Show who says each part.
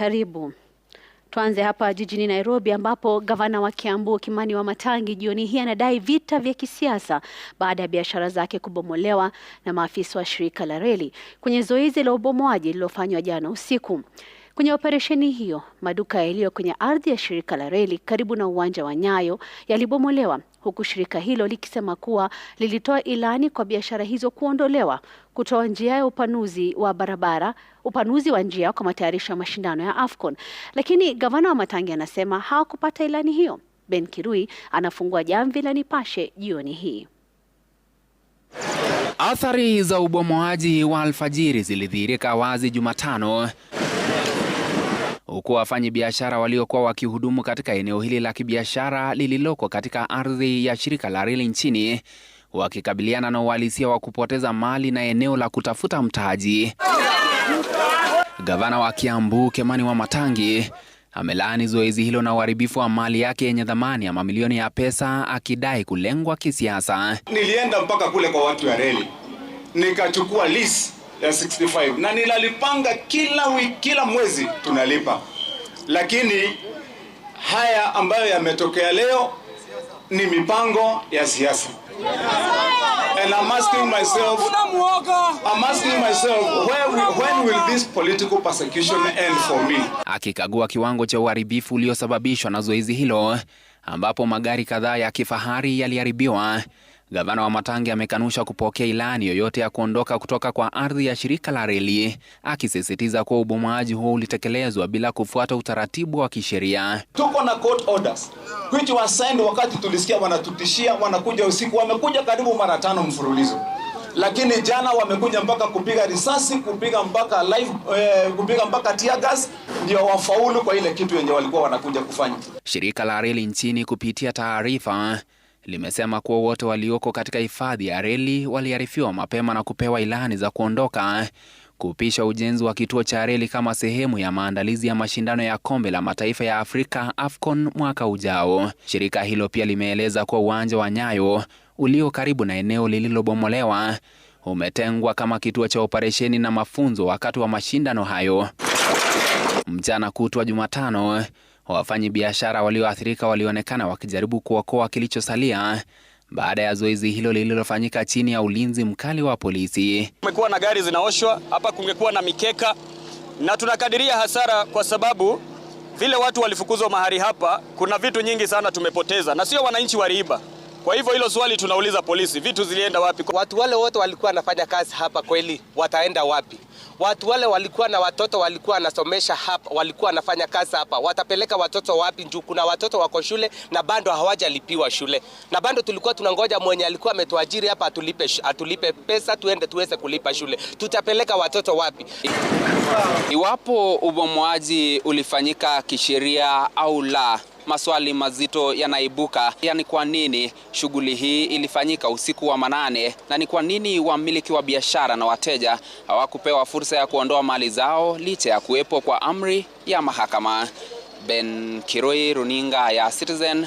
Speaker 1: Karibu. Tuanze hapa jijini Nairobi ambapo gavana wa Kiambu Kimani Wamatangi jioni hii anadai vita vya kisiasa baada ya biashara zake kubomolewa na maafisa wa shirika la reli kwenye zoezi la ubomoaji lililofanywa jana usiku. Kwenye operesheni hiyo, maduka yaliyo kwenye ardhi ya shirika la reli karibu na uwanja wa Nyayo yalibomolewa, huku shirika hilo likisema kuwa lilitoa ilani kwa biashara hizo kuondolewa, kutoa njia ya upanuzi wa njia kwa matayarisho ya mashindano ya AFCON. Lakini gavana Wamatangi anasema hawakupata ilani hiyo. Ben Kirui anafungua jamvi la Nipashe jioni hii.
Speaker 2: Athari za ubomoaji wa alfajiri zilidhihirika wazi Jumatano, huku wafanyi biashara waliokuwa wakihudumu katika eneo hili la kibiashara lililoko katika ardhi ya shirika la reli nchini wakikabiliana na uhalisia wa kupoteza mali na eneo la kutafuta mtaji. Gavana wa Kiambu Kimani Wamatangi amelaani zoezi hilo na uharibifu wa mali yake yenye thamani ya mamilioni ya pesa, akidai kulengwa kisiasa.
Speaker 3: Nilienda mpaka kule kwa watu wa reli, nikachukua lease ya 65 na nilalipanga kila mwezi tunalipa, lakini haya ambayo yametokea leo ni mipango ya siasa. And I'm asking myself when will this political persecution end for me?
Speaker 2: Akikagua kiwango cha uharibifu uliosababishwa na zoezi hilo ambapo magari kadhaa ya kifahari yaliharibiwa, gavana Wamatangi amekanusha kupokea ilani yoyote ya kuondoka kutoka kwa ardhi ya shirika la reli, akisisitiza kuwa ubomoaji huo ulitekelezwa bila kufuata utaratibu wa kisheria.
Speaker 3: Tuko na court orders which were signed wakati tulisikia wanatutishia, wanakuja usiku, wamekuja karibu mara 5 mfululizo. Lakini jana wamekuja mpaka kupiga risasi, kupiga mpaka tear gas, ndio wafaulu kwa ile kitu yenye walikuwa wanakuja kufanya.
Speaker 2: Shirika la reli nchini kupitia taarifa limesema kuwa wote walioko katika hifadhi ya reli waliarifiwa mapema na kupewa ilani za kuondoka kupisha ujenzi wa kituo cha reli kama sehemu ya maandalizi ya mashindano ya kombe la mataifa ya Afrika AFCON mwaka ujao. Shirika hilo pia limeeleza kuwa uwanja wa Nyayo ulio karibu na eneo lililobomolewa umetengwa kama kituo cha operesheni na mafunzo wakati wa mashindano hayo. Mchana kutwa Jumatano, wafanyi biashara walioathirika walionekana wakijaribu kuokoa kilichosalia baada ya zoezi hilo lililofanyika chini ya ulinzi mkali wa polisi.
Speaker 4: Kumekuwa na gari zinaoshwa hapa, kungekuwa na mikeka, na tunakadiria hasara kwa sababu vile watu walifukuzwa mahali hapa, kuna vitu nyingi sana tumepoteza na sio wananchi waliiba. Kwa hivyo hilo swali tunauliza polisi, vitu zilienda wapi?
Speaker 5: Watu wale wote walikuwa wanafanya kazi hapa kweli wataenda wapi? Watu wale walikuwa na watoto walikuwa wanasomesha hapa, walikuwa wanafanya kazi hapa, watapeleka watoto wapi? Njoo kuna watoto wako shule na bado hawajalipiwa shule. Na bado tulikuwa tunangoja mwenye alikuwa ametuajiri hapa atulipe pesa tuende tuweze kulipa shule. Tutapeleka watoto wapi?
Speaker 2: Iwapo ubomoaji ulifanyika kisheria au la, maswali mazito yanaibuka. Yani, kwa nini shughuli hii ilifanyika usiku wa manane, na ni kwa nini wamiliki wa biashara na wateja hawakupewa fursa ya kuondoa mali zao licha ya kuwepo kwa amri ya mahakama? Ben Kirui, runinga ya Citizen,